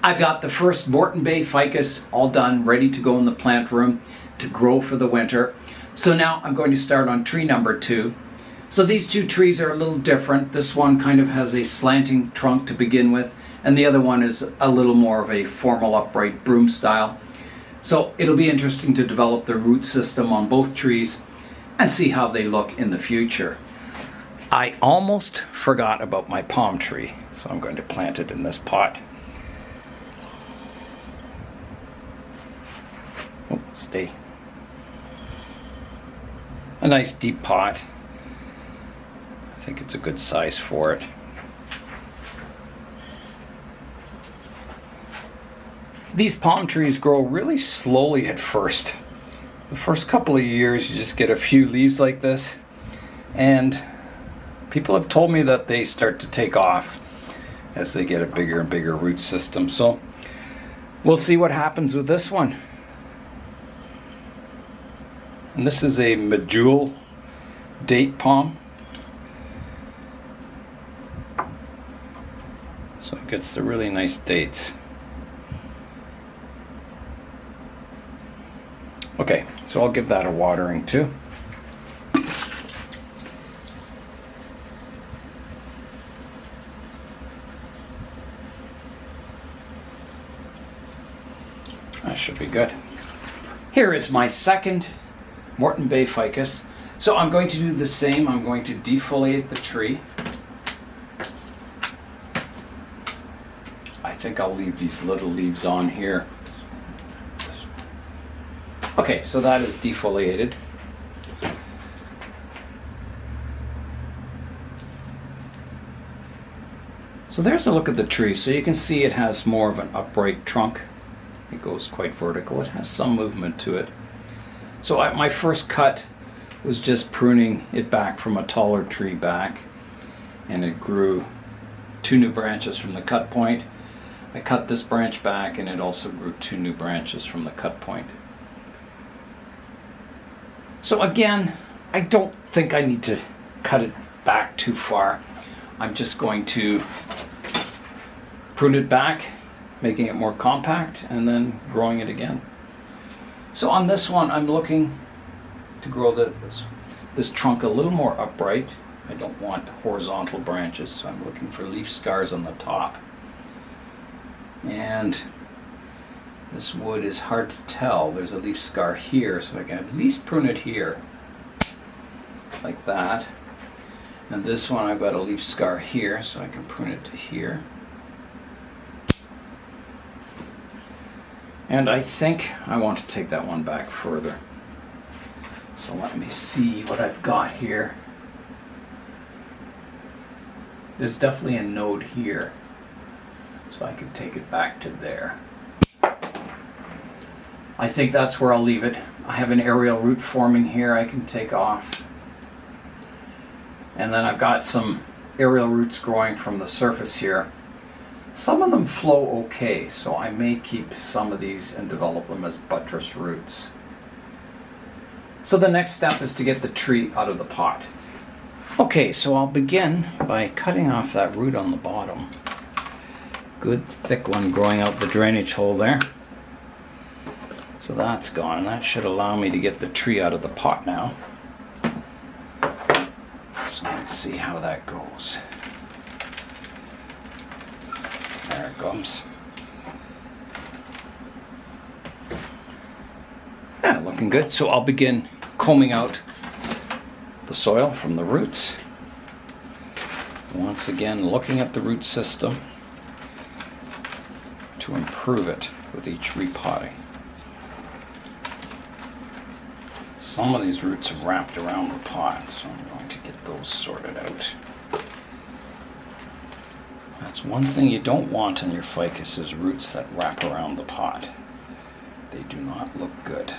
I've got the first Moreton Bay Ficus all done, ready to go in the plant room to grow for the winter. So now I'm going to start on tree number 2. So these two trees are a little different. This one kind of has a slanting trunk to begin with, and the other one is a little more of a formal upright broom style. So it'll be interesting to develop the root system on both trees and see how they look in the future. I almost forgot about my palm tree, so I'm going to plant it in this pot. Oh, stay. A nice deep pot. I think it's a good size for it. These palm trees grow really slowly at first. The first couple of years you just get a few leaves like this, and people have told me that they start to take off as they get a bigger and bigger root system. So we'll see what happens with this one. And this is a medjool date palm. So it gets the really nice dates. Okay, so I'll give that a watering too. That should be good. Here is my second Moreton Bay Ficus. So I'm going to do the same. I'm going to defoliate the tree. I think I'll leave these little leaves on here. Okay, so that is defoliated. So there's a look at the tree. So you can see it has more of an upright trunk. It goes quite vertical. It has some movement to it. So my first cut was just pruning it back from a taller tree back, and it grew 2 new branches from the cut point. I cut this branch back, and it also grew 2 new branches from the cut point. So again, I don't think I need to cut it back too far. I'm just going to prune it back, making it more compact, and then growing it again. So on this one, I'm looking to grow this trunk a little more upright. I don't want horizontal branches, so I'm looking for leaf scars on the top. And this wood is hard to tell. There's a leaf scar here, so I can at least prune it here, like that. And this one, I've got a leaf scar here, so I can prune it to here. And I think I want to take that one back further. So let me see what I've got here. There's definitely a node here, so I can take it back to there. I think that's where I'll leave it. I have an aerial root forming here I can take off. And then I've got some aerial roots growing from the surface here. Some of them flow okay, so I may keep some of these and develop them as buttress roots. So the next step is to get the tree out of the pot. Okay, so I'll begin by cutting off that root on the bottom. Good thick one growing out the drainage hole there. So that's gone, and that should allow me to get the tree out of the pot now. So let's see how that goes. There it comes. Yeah, looking good. So I'll begin combing out the soil from the roots. Once again, looking at the root system to improve it with each repotting. Some of these roots have wrapped around the pot, so I'm going to get those sorted out. That's one thing you don't want in your ficus, is roots that wrap around the pot. They do not look good.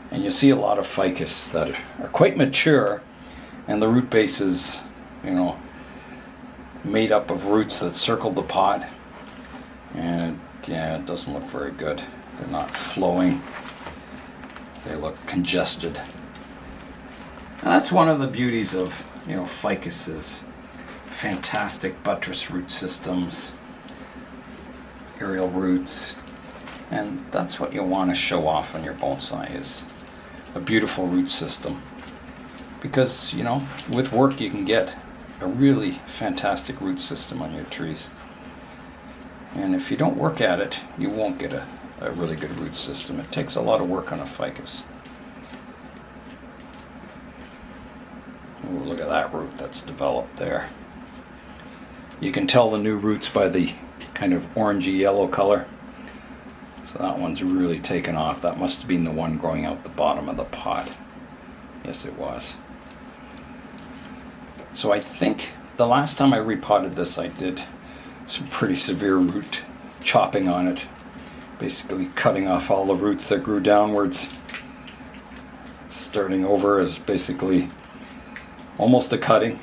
And you see a lot of ficus that are quite mature, and the root base is, made up of roots that circle the pot. And yeah, it doesn't look very good. They're not flowing. They look congested. And that's one of the beauties of, ficuses. Fantastic buttress root systems. aerial roots, and that's what you want to show off on your bonsai, is a beautiful root system. Because, you know, with work you can get a really fantastic root system on your trees. And if you don't work at it, you won't get a really good root system. It takes a lot of work on a ficus. Ooh, look at that root that's developed there. You can tell the new roots by the kind of orangey yellow color. So that one's really taken off. That must have been the one growing out the bottom of the pot. Yes, it was. So I think the last time I repotted this, I did some pretty severe root chopping on it. Basically cutting off all the roots that grew downwards. Starting over is basically almost a cutting.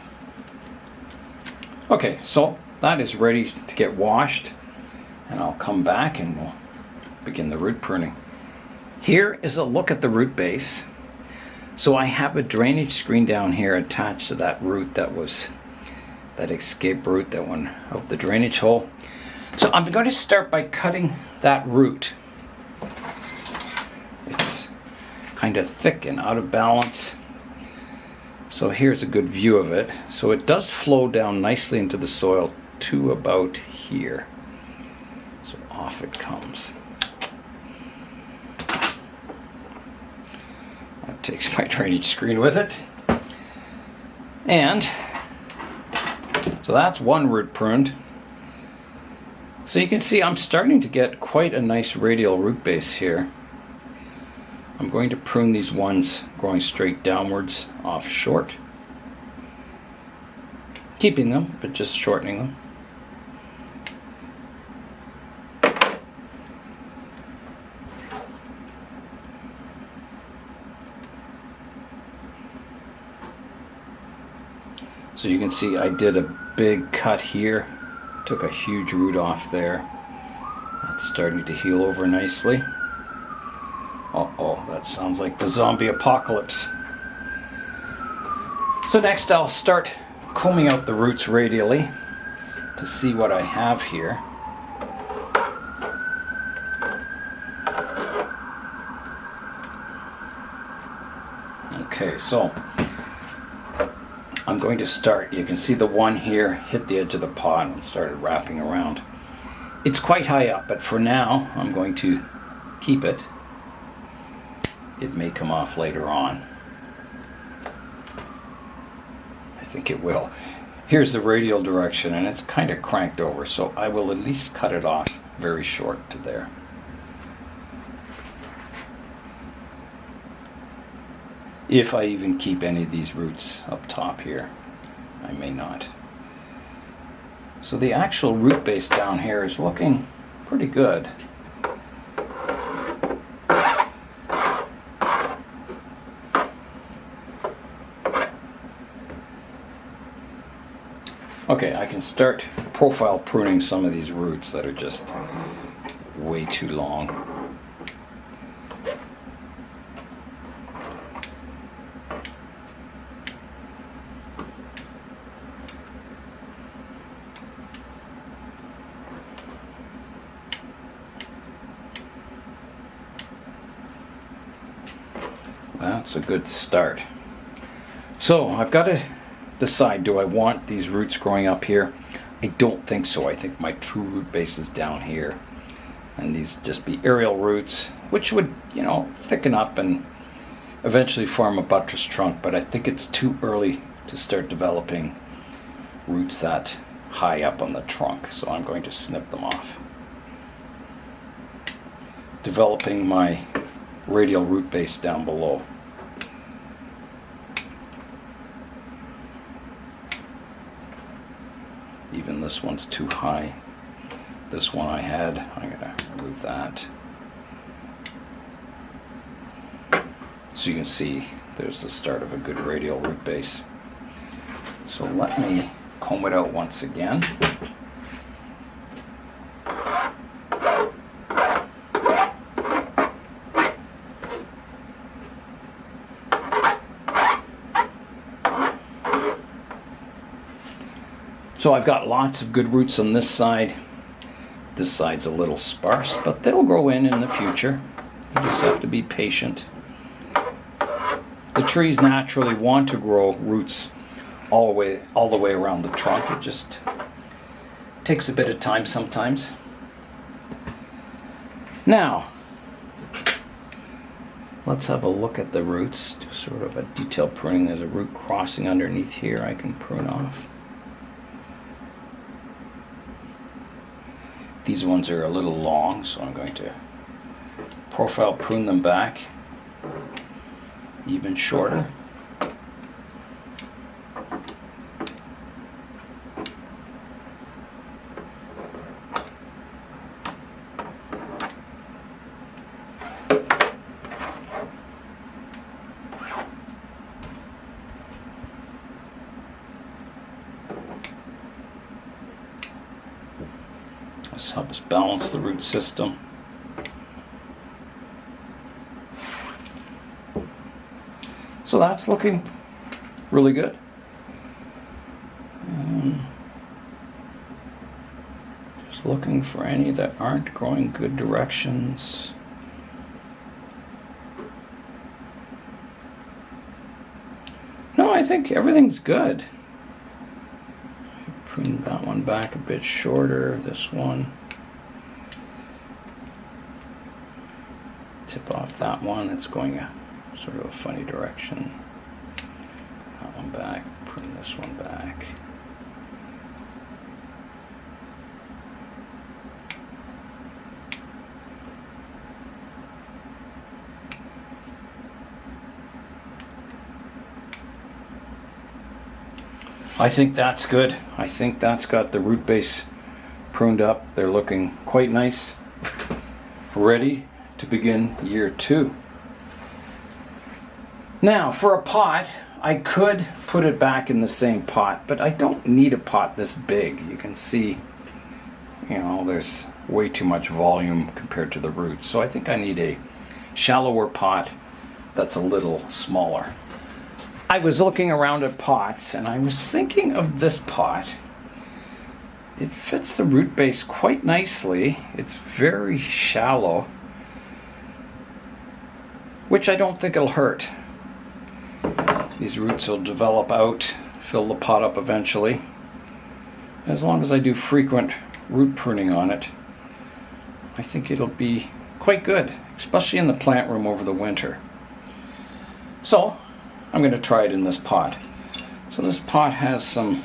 Okay, so that is ready to get washed, and I'll come back and we'll begin the root pruning. Here is a look at the root base. So I have a drainage screen down here attached to that root that escape root that went out the drainage hole. So I'm going to start by cutting that root. It's kind of thick and out of balance. So here's a good view of it. So it does flow down nicely into the soil to about here. So off it comes. That takes my drainage screen with it. And so that's one root pruned. So you can see I'm starting to get quite a nice radial root base here. I'm going to prune these ones growing straight downwards off short. Keeping them, but just shortening them. So you can see I did a big cut here. Took a huge root off there. That's starting to heal over nicely. Uh-oh, that sounds like the zombie apocalypse. So next I'll start combing out the roots radially to see what I have here. Okay, so I'm going to start. You can see the one here hit the edge of the pot and started wrapping around. It's quite high up, but for now I'm going to keep it. It may come off later on. I think it will. Here's the radial direction, and it's kind of cranked over, so I will at least cut it off very short to there. If I even keep any of these roots up top here. I may not. So the actual root base down here is looking pretty good. Okay, I can start profile pruning some of these roots that are just way too long. That's a good start. So I've got to decide, do I want these roots growing up here? I don't think so. I think my true root base is down here, and these just be aerial roots, which would, you know, thicken up and eventually form a buttress trunk, but I think it's too early to start developing roots that high up on the trunk, so I'm going to snip them off, developing my radial root base down below. Even this one's too high. This one I'm gonna remove that. So you can see there's the start of a good radial root base. So let me comb it out once again. So I've got lots of good roots on this side, This side's a little sparse, but they'll grow in the future. You just have to be patient. The trees naturally want to grow roots all the way around the trunk. It just takes a bit of time sometimes. Now, let's have a look at the roots. Do sort of a detailed pruning. There's a root crossing underneath here I can prune off. These ones are a little long, so I'm going to profile prune them back even shorter. This helps balance the root system. So that's looking really good. Just looking for any that aren't growing good directions. No, I think everything's good. Prune that one back a bit shorter, this one. Tip off that one, it's going a sort of a funny direction. That one back, prune this one back. I think that's good. I think that's got the root base pruned up. They're looking quite nice. Ready to begin year 2. Now, for a pot, I could put it back in the same pot, but I don't need a pot this big. You can see, you know, there's way too much volume compared to the roots. So I think I need a shallower pot that's a little smaller. I was looking around at pots and I was thinking of this pot. It fits the root base quite nicely. It's very shallow, which I don't think it'll hurt. These roots will develop out, fill the pot up eventually. As long as I do frequent root pruning on it, I think it'll be quite good, especially in the plant room over the winter. So, I'm going to try it in this pot. So this pot has some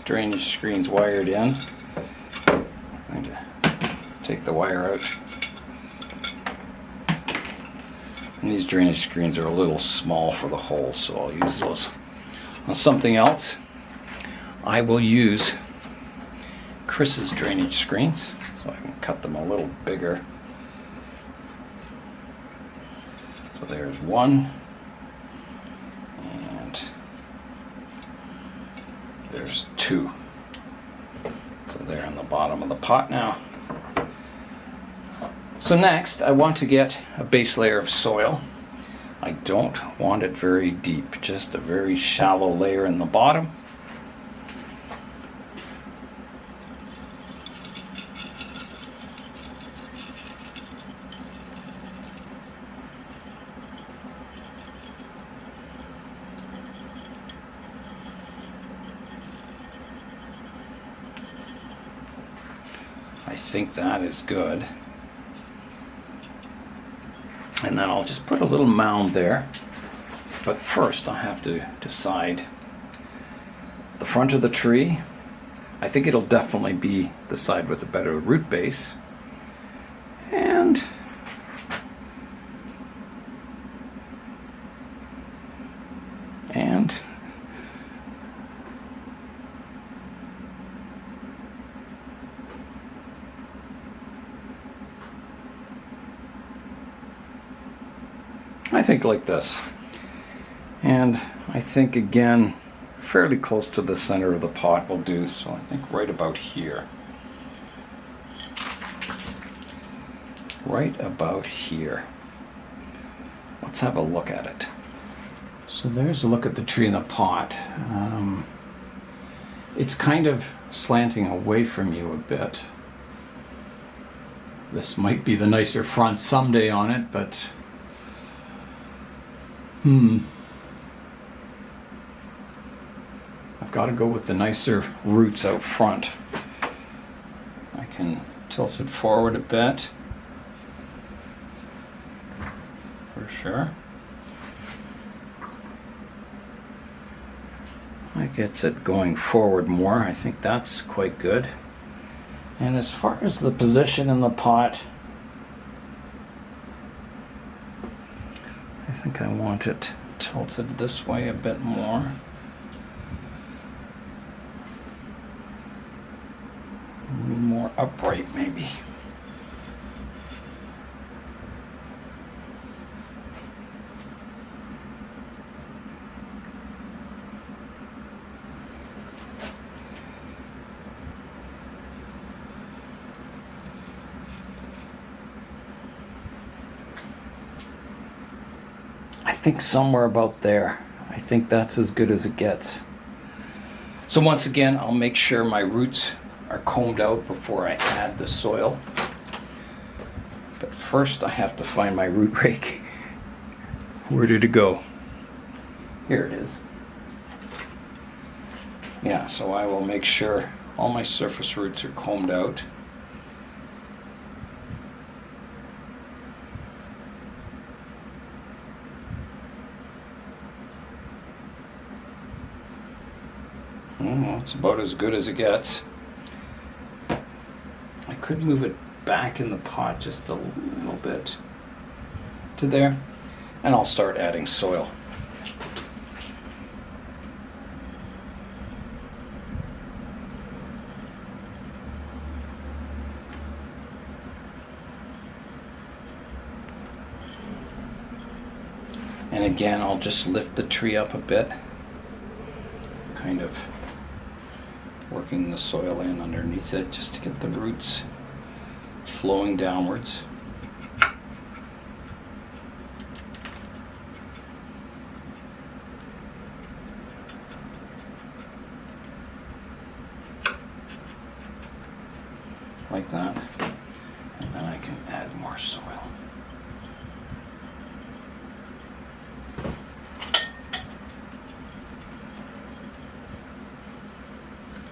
drainage screens wired in. I'm going to take the wire out. And these drainage screens are a little small for the hole, so I'll use those on something else. I will use Chris's drainage screens, so I can cut them a little bigger. So there's one. There's 2. So they're on the bottom of the pot now. So next, I want to get a base layer of soil. I don't want it very deep, just a very shallow layer in the bottom. I think that is good. And then I'll just put a little mound there. But first I have to decide the front of the tree. I think it'll definitely be the side with the better root base. And I think like this. And I think again, fairly close to the center of the pot will do, so I think right about here. Right about here. Let's have a look at it. So there's a look at the tree in the pot. It's kind of slanting away from you a bit. This might be the nicer front someday on it, but I've got to go with the nicer roots out front. I can tilt it forward a bit, for sure. That gets it going forward more. I think that's quite good. And as far as the position in the pot, I think I want it tilted this way a bit more. A little more upright maybe. I think somewhere about there. I think that's as good as it gets. So once again, I'll make sure my roots are combed out before I add the soil. But first I have to find my root rake. Where did it go? Here it is. Yeah, so I will make sure all my surface roots are combed out. It's about as good as it gets. I could move it back in the pot just a little bit to there, and I'll start adding soil. And again, I'll just lift the tree up a bit, kind of working the soil in underneath it just to get the roots flowing downwards. Like that. And then I can add more soil.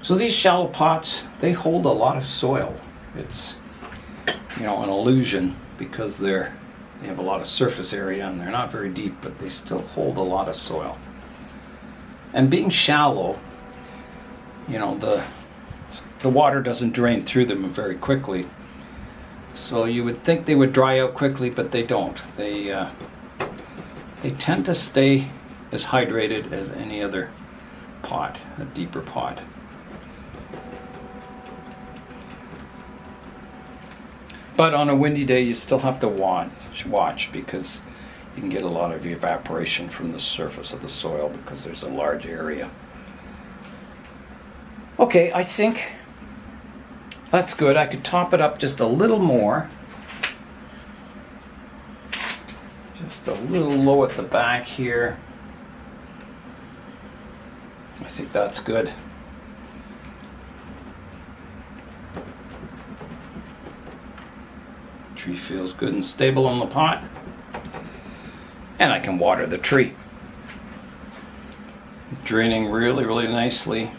So these shallow pots, they hold a lot of soil. It's, you know, an illusion because they have a lot of surface area and they're not very deep, but they still hold a lot of soil. And being shallow, you know, the water doesn't drain through them very quickly. So you would think they would dry out quickly, but they don't. They tend to stay as hydrated as any other pot, a deeper pot. But on a windy day, you still have to watch because you can get a lot of evaporation from the surface of the soil because there's a large area. Okay, I think that's good. I could top it up just a little more. Just a little low at the back here. I think that's good. Tree feels good and stable on the pot. And I can water the tree. Draining really, really nicely.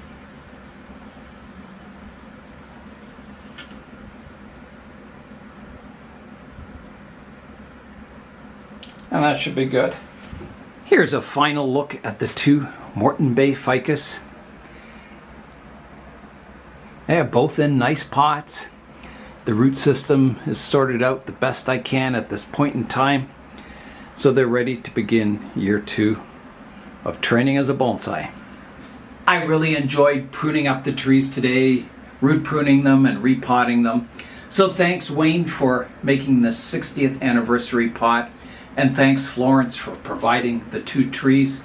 And that should be good. Here's a final look at the two Moreton Bay Ficus. They are both in nice pots. The root system is sorted out the best I can at this point in time. So they're ready to begin year 2 of training as a bonsai. I really enjoyed pruning up the trees today, root pruning them and repotting them. So thanks Wayne for making the 60th anniversary pot, and thanks Florence for providing the 2 trees.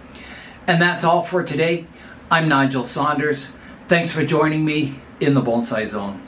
And that's all for today. I'm Nigel Saunders. Thanks for joining me in the Bonsai Zone.